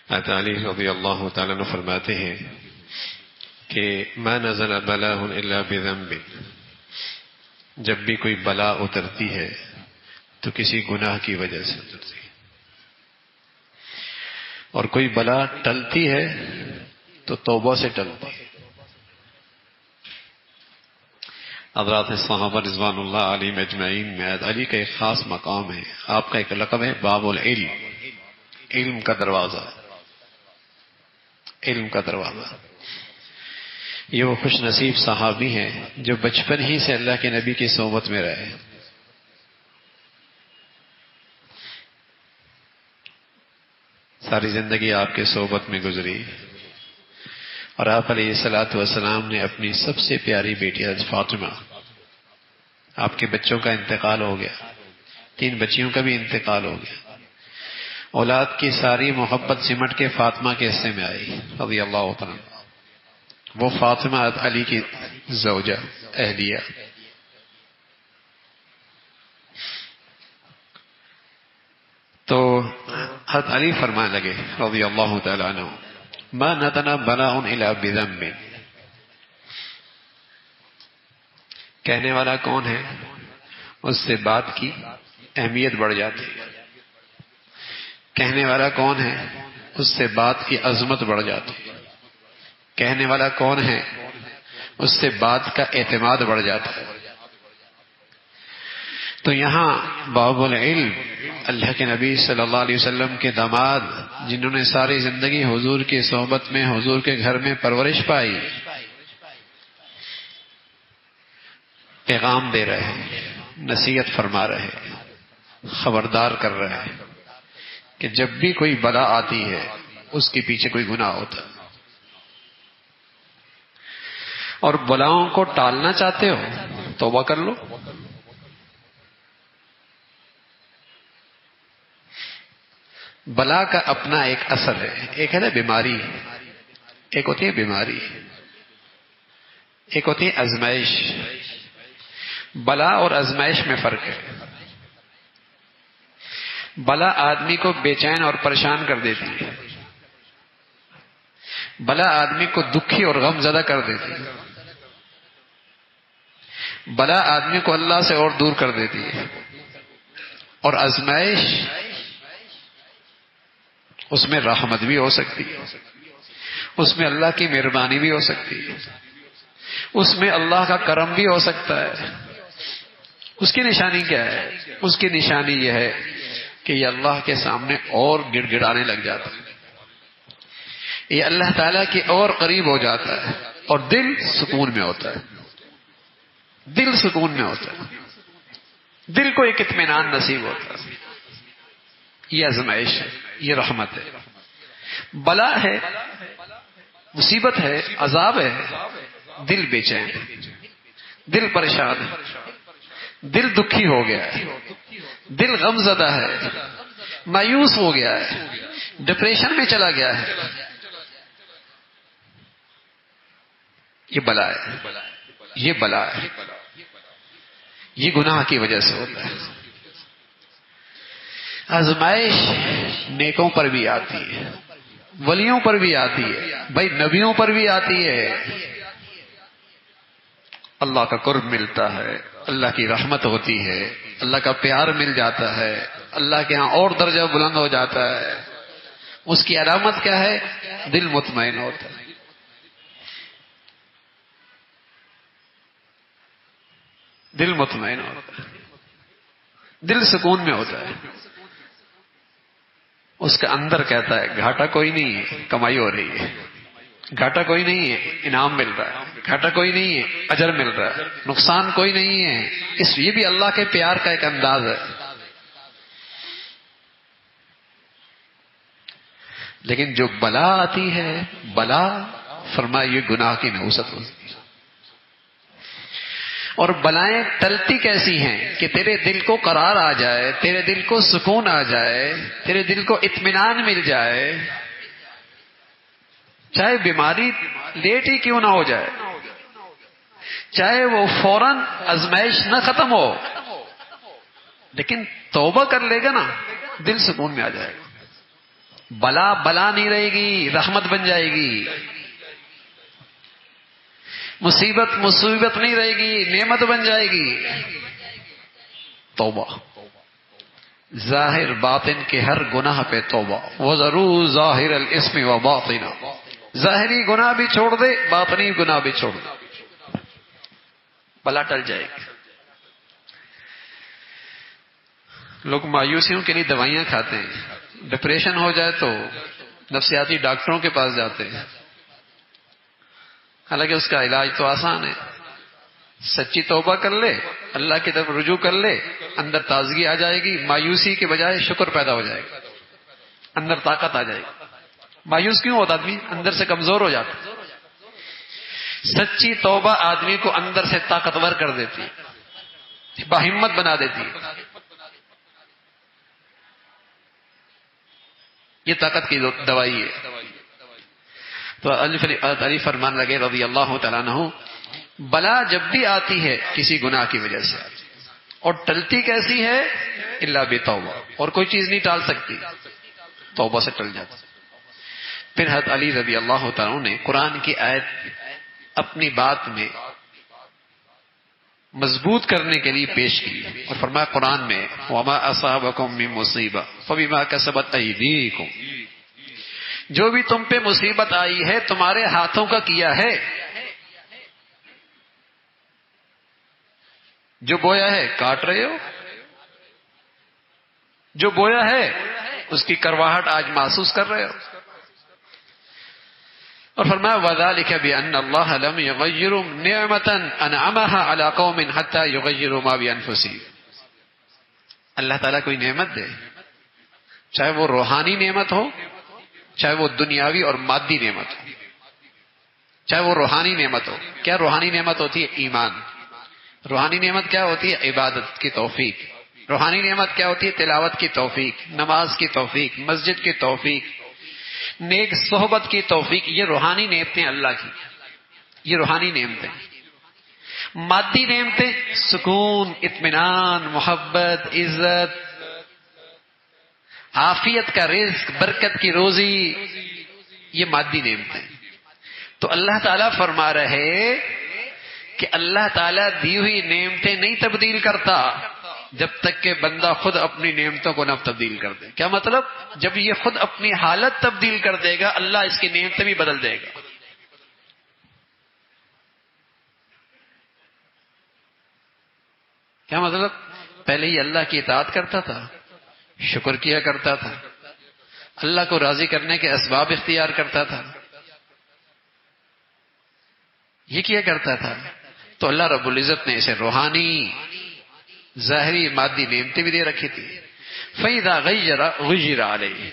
حضرت علی رضی اللہ تعالیٰ عنہ فرماتے ہیں کہ ما نزل بلاء الا بذنب، جب بھی کوئی بلا اترتی ہے تو کسی گناہ کی وجہ سے اترتی ہے، اور کوئی بلا ٹلتی ہے تو توبہ سے ٹلتی ہے۔ حضرات صحابہ رضوان اللہ علیہم اجمعین میں علی کا ایک خاص مقام ہے، آپ کا ایک لقب ہے باب العلم، علم کا دروازہ، علم کا دروازہ۔ یہ وہ خوش نصیب صحابی ہیں جو بچپن ہی سے اللہ کے نبی کی صحبت میں رہے، ساری زندگی آپ کے صحبت میں گزری، اور آپ علیہ الصلوۃ والسلام نے اپنی سب سے پیاری بیٹی حضرت فاطمہ، آپ کے بچوں کا انتقال ہو گیا، 3 بچیوں کا بھی انتقال ہو گیا، اولاد کی ساری محبت سمٹ کے فاطمہ کے حصے میں آئی رضی اللہ تعالیٰ عنہ۔ وہ فاطمہ حضرت علی کی زوجہ اہلیہ۔ تو حضرت علی فرمانے لگے رضی اللہ تعالی عنہ، ما نتنا بلاء الا بذنب، کہنے والا کون ہے اس سے بات کی اہمیت بڑھ جاتی ہے، کہنے والا کون ہے اس سے بات کی عظمت بڑھ جاتی ہے، کہنے والا کون ہے اس سے بات کا اعتماد بڑھ جاتا ہے۔ تو یہاں باب العلم، اللہ کے نبی صلی اللہ علیہ وسلم کے داماد، جنہوں نے ساری زندگی حضور کی صحبت میں، حضور کے گھر میں پرورش پائی، پیغام دے رہے ہیں، نصیحت فرما رہے ہیں، خبردار کر رہے ہیں کہ جب بھی کوئی بلا آتی ہے اس کے پیچھے کوئی گناہ ہوتا ہے، اور بلاؤں کو ٹالنا چاہتے ہو توبہ کر لو۔ بلا کا اپنا ایک اثر ہے، ایک ہے نا بیماری، ایک ہوتی ہے بیماری، ایک ہوتی ہے آزمائش۔ بلا اور آزمائش میں فرق ہے۔ بلا آدمی کو بے چین اور پریشان کر دیتی ہے، بلا آدمی کو دکھی اور غم زدہ کر دیتی ہے، بلا آدمی کو اللہ سے اور دور کر دیتی ہے، اور آزمائش اس میں رحمت بھی ہو سکتی ہے، اس میں اللہ کی مہربانی بھی ہو سکتی ہے، اس میں اللہ کا کرم بھی ہو سکتا ہے۔ اس کی نشانی کیا ہے؟ اس کی نشانی یہ ہے کہ یہ اللہ کے سامنے اور گڑ گڑانے لگ جاتا ہے، یہ اللہ تعالیٰ کے اور قریب ہو جاتا ہے، اور دل سکون میں ہوتا ہے، دل سکون میں ہوتا ہے، دل کو ایک اطمینان نصیب ہوتا ہے۔ یہ آزمائش ہے، یہ رحمت ہے۔ بلا ہے، مصیبت ہے، عذاب ہے، دل بے چین، دل پریشان ہے، دل دکھی ہو گیا ہے، دل غم زدہ ہے، مایوس ہو گیا ہے، ڈپریشن میں چلا گیا ہے، یہ بلا ہے، یہ بلا ہے، یہ گناہ کی وجہ سے ہوتا ہے۔ آزمائش نیکوں پر بھی آتی ہے، ولیوں پر بھی آتی ہے، بھائی نبیوں پر بھی آتی ہے۔ اللہ کا قرب ملتا ہے، اللہ کی رحمت ہوتی ہے، اللہ کا پیار مل جاتا ہے، اللہ کے ہاں اور درجہ بلند ہو جاتا ہے۔ اس کی علامت کیا ہے؟ دل مطمئن ہوتا ہے۔ دل مطمئن ہوتا ہے، دل سکون میں ہوتا ہے۔ اس کا اندر کہتا ہے گھاٹا کوئی نہیں ہے، کمائی ہو رہی ہے، گھاٹا کوئی نہیں ہے، انعام مل رہا ہے، گھاٹا کوئی نہیں ہے، اجر مل رہا ہے، نقصان کوئی نہیں ہے۔ یہ بھی اللہ کے پیار کا ایک انداز ہے۔ لیکن جو بلا آتی ہے، بلا فرمائے یہ گناہ کی نحوست ہوتی ہے۔ اور بلائیں ٹلتی کیسی ہیں کہ تیرے دل کو قرار آ جائے، تیرے دل کو سکون آ جائے، تیرے دل کو اطمینان مل جائے، چاہے بیماری لیٹ ہی کیوں نہ ہو جائے، چاہے وہ فوراً آزمائش نہ ختم ہو، لیکن توبہ کر لے گا نا، دل سکون میں آ جائے گا۔ بلا بلا نہیں رہے گی، رحمت بن جائے گی. مصیبت مصیبت نہیں رہے گی، نعمت بن جائے گی. توبہ. ظاہر باطن کے ہر گناہ پہ توبہ. وَذَرُوا ظَاهِرَ الْإِثْمِ وَبَاطِنَهُ. ظاہری گناہ بھی چھوڑ دے، باطنی گناہ بھی چھوڑ دے، بلا ٹل جائے گی. لوگ مایوسیوں کے لیے دوائیاں کھاتے ہیں، ڈپریشن ہو جائے تو نفسیاتی ڈاکٹروں کے پاس جاتے ہیں، حالانکہ اس کا علاج تو آسان ہے. سچی توبہ کر لے، اللہ کی طرف رجوع کر لے، اندر تازگی آ جائے گی، مایوسی کے بجائے شکر پیدا ہو جائے گا، اندر طاقت آ جائے گی. مایوس کیوں ہوتا آدمی؟ اندر سے کمزور ہو جاتا. سچی توبہ آدمی کو اندر سے طاقتور کر دیتی ہے، باہمت بنا دیتی ہے. یہ طاقت کی دوائی ہے. تو علی فرمان لگے رضی اللہ تعالیٰ عنہ، بلا جب بھی آتی ہے کسی گناہ کی وجہ سے، اور ٹلتی کیسی ہے؟ الا بتوبہ. اور کوئی چیز نہیں ٹال سکتی، توبہ سے ٹل جاتی. پھر حضرت علی رضی اللہ تعالیٰ عنہ نے قرآن کی آیت اپنی بات میں مضبوط کرنے کے لیے پیش کی اور فرمایا قرآن میں وَمَا أَصَابَكُم مِّن مُّصِيبَةٍ فَبِمَا كَسَبَتْ أَيْدِيكُمْ. جو بھی تم پہ مصیبت آئی ہے تمہارے ہاتھوں کا کیا ہے. جو بویا ہے کاٹ رہے ہو، جو بویا ہے اس کی کرواہٹ آج محسوس کر رہے ہو. اور فرمایا وَذَلِكَ بِأَنَّ اللَّهَ لَمْ يُغَيِّرْ نِعْمَةً أَنْعَمَهَا عَلَىٰ قَوْمٍ حَتَّىٰ يُغَيِّرُوا مَا بِأَنفُسِهِمْ. اللہ تعالیٰ کوئی نعمت دے، چاہے وہ روحانی نعمت ہو، چاہے وہ دنیاوی اور مادی نعمت ہو. چاہے وہ روحانی نعمت ہو. کیا روحانی نعمت ہوتی ہے؟ ایمان. روحانی نعمت کیا ہوتی ہے؟ عبادت کی توفیق. روحانی نعمت کیا ہوتی ہے؟ تلاوت کی توفیق، نماز کی توفیق، مسجد کی توفیق، نیک صحبت کی توفیق. یہ روحانی نعمتیں اللہ کی، یہ روحانی نعمتیں. مادی نعمتیں سکون، اطمینان، محبت، عزت، عافیت کا رزق، برکت کی روزی، یہ مادی نعمتیں. تو اللہ تعالیٰ فرما رہے کہ اللہ تعالیٰ دی ہوئی نعمتیں نہیں تبدیل کرتا جب تک کہ بندہ خود اپنی نعمتوں کو نہ تبدیل کر دے. کیا مطلب؟ جب یہ خود اپنی حالت تبدیل کر دے گا اللہ اس کی نعمتیں بھی بدل دے گا. کیا مطلب؟ پہلے یہ اللہ کی اطاعت کرتا تھا، شکر کیا کرتا تھا، اللہ کو راضی کرنے کے اسباب اختیار کرتا تھا، یہ کیا کرتا تھا. تو اللہ رب العزت نے اسے روحانی ظاہری مادی نعمتیں بھی دے رکھی تھی. فَإِذَا غُيِّرَ عَلَيْهِ.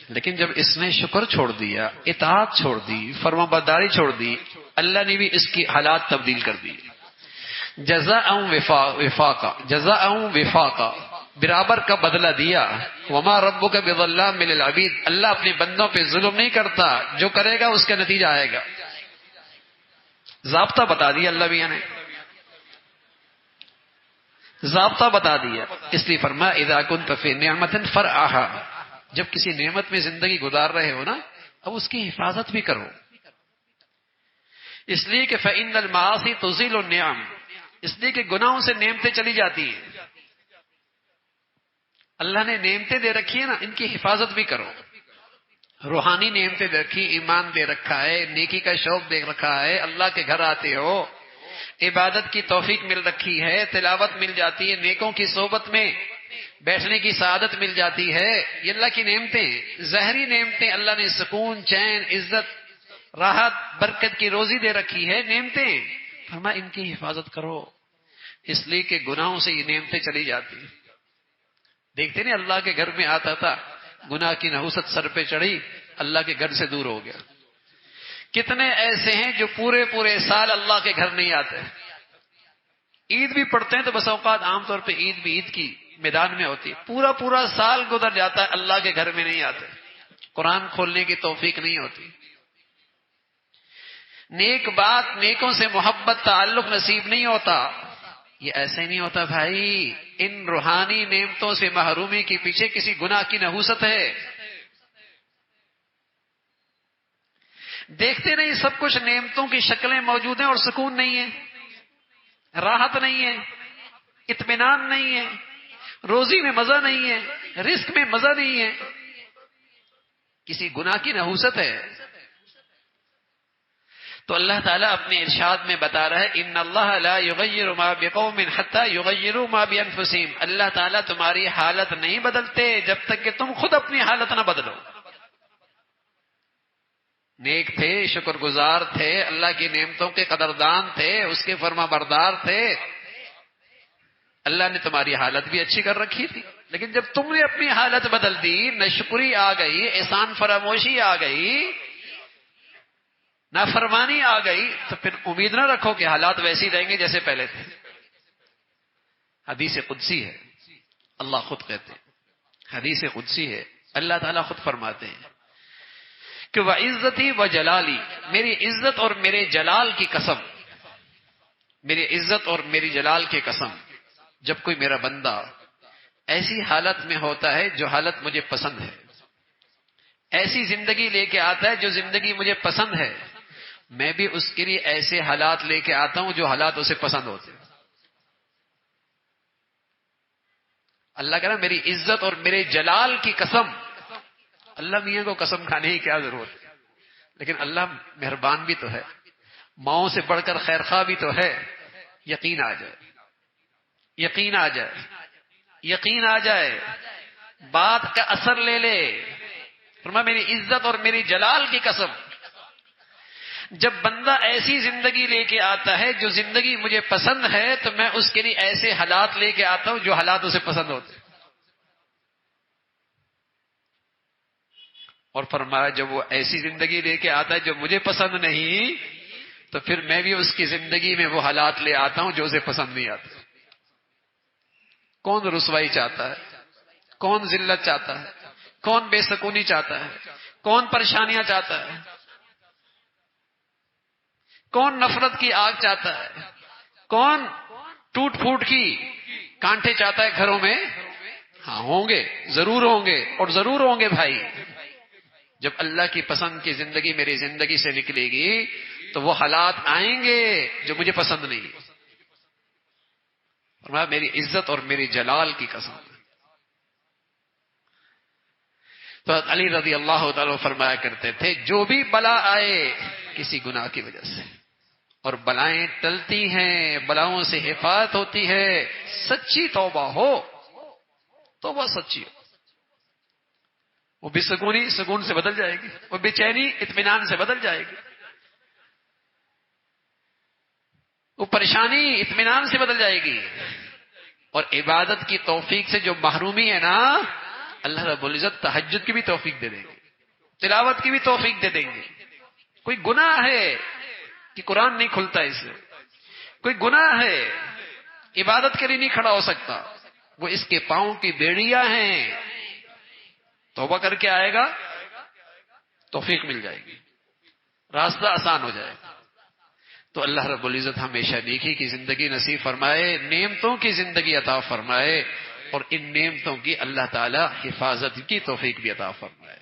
لیکن جب اس نے شکر چھوڑ دیا، اطاعت چھوڑ دی، فرما برداری چھوڑ دی، اللہ نے بھی اس کی حالات تبدیل کر دی. جزاء وفاقا، برابر کا بدلہ دیا. وما ربک بظلام للعبید. اللہ اپنے بندوں پہ ظلم نہیں کرتا، جو کرے گا اس کا نتیجہ آئے گا. ضابطہ بتا دیا اللہ بھی نے، ضابطہ بتا دیا. اس لیے فرمایا اذا كنت في نعمة فرعها. جب کسی نعمت میں زندگی گزار رہے ہو نا، اب اس کی حفاظت بھی کرو. اس لیے کہ فإن المعاصی تزيل النعم. اس لیے کہ گناہوں سے نعمتیں چلی جاتی ہیں. اللہ نے نعمتیں دے رکھی ہیں نا، ان کی حفاظت بھی کرو. روحانی نعمتیں دے رکھی، ایمان دے رکھا ہے، نیکی کا شوق دے رکھا ہے، اللہ کے گھر آتے ہو، عبادت کی توفیق مل رکھی ہے، تلاوت مل جاتی ہے، نیکوں کی صحبت میں بیٹھنے کی سعادت مل جاتی ہے. یہ اللہ کی نعمتیں، ظاہری نعمتیں. اللہ نے سکون، چین، عزت، راحت، برکت کی روزی دے رکھی ہے، نعمتیں. فرمایا ان کی حفاظت کرو، اس لیے کہ گناہوں سے یہ نعمتیں چلی جاتی. دیکھتے نہیں اللہ کے گھر میں آتا تھا، گناہ کی نحوست سر پہ چڑھی، اللہ کے گھر سے دور ہو گیا. کتنے ایسے ہیں جو پورے پورے سال اللہ کے گھر نہیں آتے. عید بھی پڑھتے ہیں تو بس اوقات عام طور پہ عید بھی عید کی میدان میں ہوتی ہے، پورا پورا سال گزر جاتا ہے اللہ کے گھر میں نہیں آتے، قرآن کھولنے کی توفیق نہیں ہوتی، نیک بات، نیکوں سے محبت، تعلق نصیب نہیں ہوتا. یہ ایسے نہیں ہوتا بھائی. ان روحانی نعمتوں سے محرومی کے پیچھے کسی گناہ کی نحوست ہے. دیکھتے نہیں سب کچھ نعمتوں کی شکلیں موجود ہیں اور سکون نہیں ہے، راحت نہیں ہے، اطمینان نہیں ہے، روزی میں مزہ نہیں ہے، رزق میں مزہ نہیں ہے، کسی گناہ کی نحوست ہے. تو اللہ تعالیٰ اپنے ارشاد میں بتا رہا ہے ان اللہ لا یغیر ما بقوم حتی یغیروا ما بانفسہم. اللہ تعالیٰ تمہاری حالت نہیں بدلتے جب تک کہ تم خود اپنی حالت نہ بدلو. نیک تھے، شکر گزار تھے، اللہ کی نعمتوں کے قدردان تھے، اس کے فرما بردار تھے، اللہ نے تمہاری حالت بھی اچھی کر رکھی تھی. لیکن جب تم نے اپنی حالت بدل دی، ناشکری آ گئی، احسان فراموشی آ گئی، نافرمانی آ گئی، تو پھر امید نہ رکھو کہ حالات ویسے ہی رہیں گے جیسے پہلے تھے. حدیث قدسی ہے، اللہ خود کہتے ہیں، حدیث قدسی ہے، اللہ تعالیٰ خود فرماتے ہیں کہ وَعِزَّتِي وَجَلَالِي، میری عزت اور میرے جلال کی قسم، میری عزت اور میری جلال کی قسم، جب کوئی میرا بندہ ایسی حالت میں ہوتا ہے جو حالت مجھے پسند ہے، ایسی زندگی لے کے آتا ہے جو زندگی مجھے پسند ہے، میں بھی اس کے لیے ایسے حالات لے کے آتا ہوں جو حالات اسے پسند ہوتے ہیں. اللہ کہہ رہا میری عزت اور میرے جلال کی قسم. اللہ میاں کو قسم کھانے کی کیا ضرورت ہے، لیکن اللہ مہربان بھی تو ہے، ماؤں سے بڑھ کر خیر خواہ بھی تو ہے. یقین آ جائے، یقین آ جائے، یقین آ جائے، بات کا اثر لے لے. فرمایا میری عزت اور میری جلال کی قسم، جب بندہ ایسی زندگی لے کے آتا ہے جو زندگی مجھے پسند ہے تو میں اس کے لیے ایسے حالات لے کے آتا ہوں جو حالات اسے پسند ہوتے ہیں. اور فرمایا جب وہ ایسی زندگی لے کے آتا ہے جو مجھے پسند نہیں تو پھر میں بھی اس کی زندگی میں وہ حالات لے آتا ہوں جو اسے پسند نہیں آتے. کون رسوائی چاہتا ہے، کون ذلت چاہتا ہے، کون بے سکونی چاہتا ہے، کون پریشانیاں چاہتا ہے، کون نفرت کی آگ چاہتا ہے، کون ٹوٹ پھوٹ کی کانٹے چاہتا ہے گھروں میں؟ ہاں ہوں گے، ضرور ہوں گے، اور ضرور ہوں گے بھائی. جب اللہ کی پسند کی زندگی میری زندگی سے نکلے گی تو وہ حالات آئیں گے جو مجھے پسند نہیں. اور میری عزت اور میری جلال کی قسم. تو علی رضی اللہ تعالیٰ فرمایا کرتے تھے جو بھی بلا آئے کسی گناہ کی وجہ سے، اور بلائیں ٹلتی ہیں، بلاؤں سے حفاظت ہوتی ہے، سچی توبہ ہو، توبہ سچی ہو، وہ بے سکونی سکون سے بدل جائے گی، وہ بے چینی اطمینان سے بدل جائے گی، وہ پریشانی اطمینان سے بدل جائے گی. اور عبادت کی توفیق سے جو محرومی ہے نا، اللہ رب العزت تہجد کی بھی توفیق دے دیں گے، تلاوت کی بھی توفیق دے دیں گے. کوئی گناہ ہے کہ قرآن نہیں کھلتا اس سے، کوئی گناہ ہے عبادت کے لیے نہیں کھڑا ہو سکتا، وہ اس کے پاؤں کی بیڑیاں ہیں، توبہ کر کے آئے گا توفیق مل جائے گی، راستہ آسان ہو جائے گا. تو اللہ رب العزت ہمیشہ نیکی کی زندگی نصیب فرمائے، نعمتوں کی زندگی عطا فرمائے، اور ان نعمتوں کی اللہ تعالی حفاظت کی توفیق بھی عطا فرمائے.